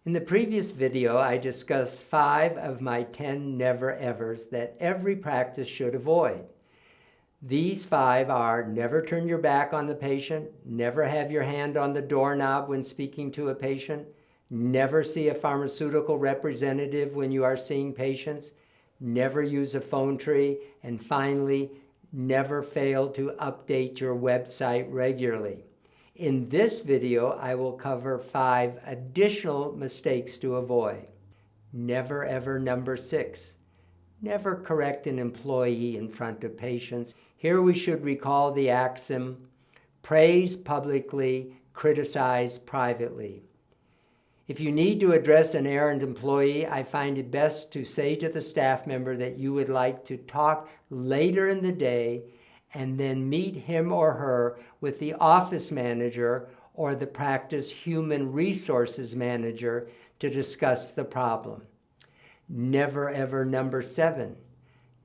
In the previous video, I discussed 5 of my 10 never-evers that every practice should avoid. These 5 are: never turn your back on the patient, never have your hand on the doorknob when speaking to a patient, never see a pharmaceutical representative when you are seeing patients, never use a phone tree, and finally, never fail to update your website regularly. In this video, I will cover 5 additional mistakes to avoid. Never ever number 6. Never correct an employee in front of patients. Here we should recall the axiom, praise publicly, criticize privately. If you need to address an errant employee, I find it best to say to the staff member that you would like to talk later in the day and then meet him or her with the office manager or the practice human resources manager to discuss the problem. Never ever number 7.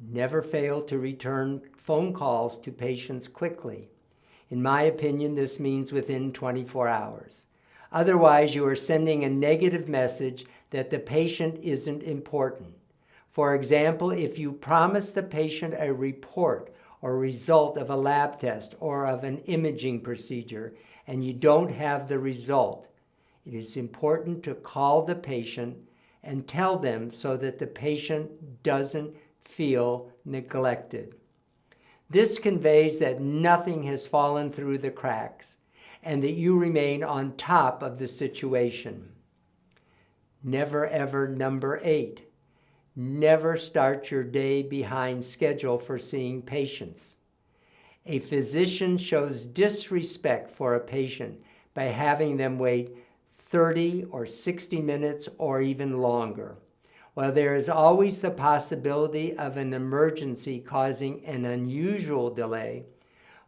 Never fail to return phone calls to patients quickly. In my opinion, this means within 24 hours. Otherwise, you are sending a negative message that the patient isn't important. For example, if you promise the patient a report or result of a lab test or of an imaging procedure and you don't have the result, it is important to call the patient and tell them so that the patient doesn't feel neglected. This conveys that nothing has fallen through the cracks and that you remain on top of the situation. Never ever number 8. Never start your day behind schedule for seeing patients. A physician shows disrespect for a patient by having them wait 30 or 60 minutes or even longer. While there is always the possibility of an emergency causing an unusual delay,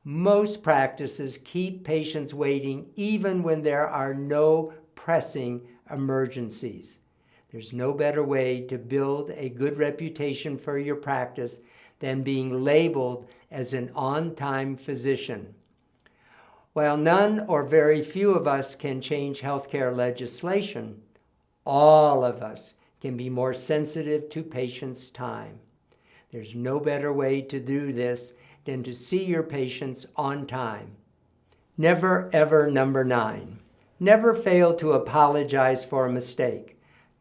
most practices keep patients waiting even when there are no pressing emergencies. There's no better way to build a good reputation for your practice than being labeled as an on-time physician. While none or very few of us can change healthcare legislation, all of us can be more sensitive to patients' time. There's no better way to do this than to see your patients on time. Never ever number 9. Never fail to apologize for a mistake.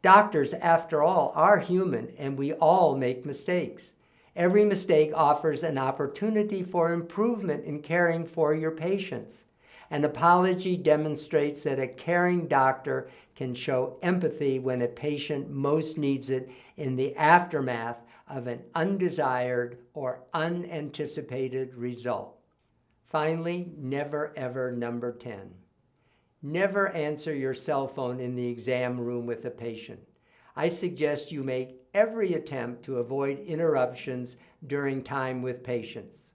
Doctors, after all, are human and we all make mistakes. Every mistake offers an opportunity for improvement in caring for your patients. An apology demonstrates that a caring doctor can show empathy when a patient most needs it in the aftermath of an undesired or unanticipated result. Finally, never ever number 10. Never answer your cell phone in the exam room with a patient. I suggest you make every attempt to avoid interruptions during time with patients.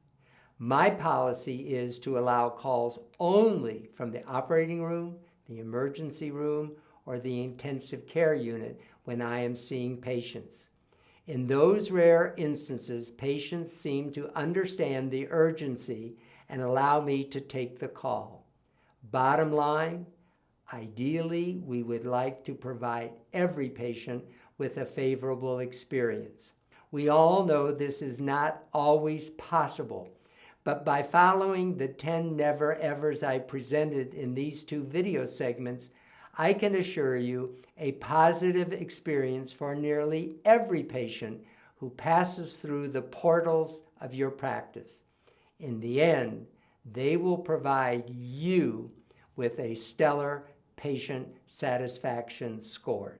My policy is to allow calls only from the operating room, the emergency room, or the intensive care unit when I am seeing patients. In those rare instances, patients seem to understand the urgency and allow me to take the call. Bottom line, ideally, we would like to provide every patient with a favorable experience. We all know this is not always possible, but by following the 10 never-evers I presented in these 2 video segments, I can assure you a positive experience for nearly every patient who passes through the portals of your practice. In the end, they will provide you with a stellar patient satisfaction score.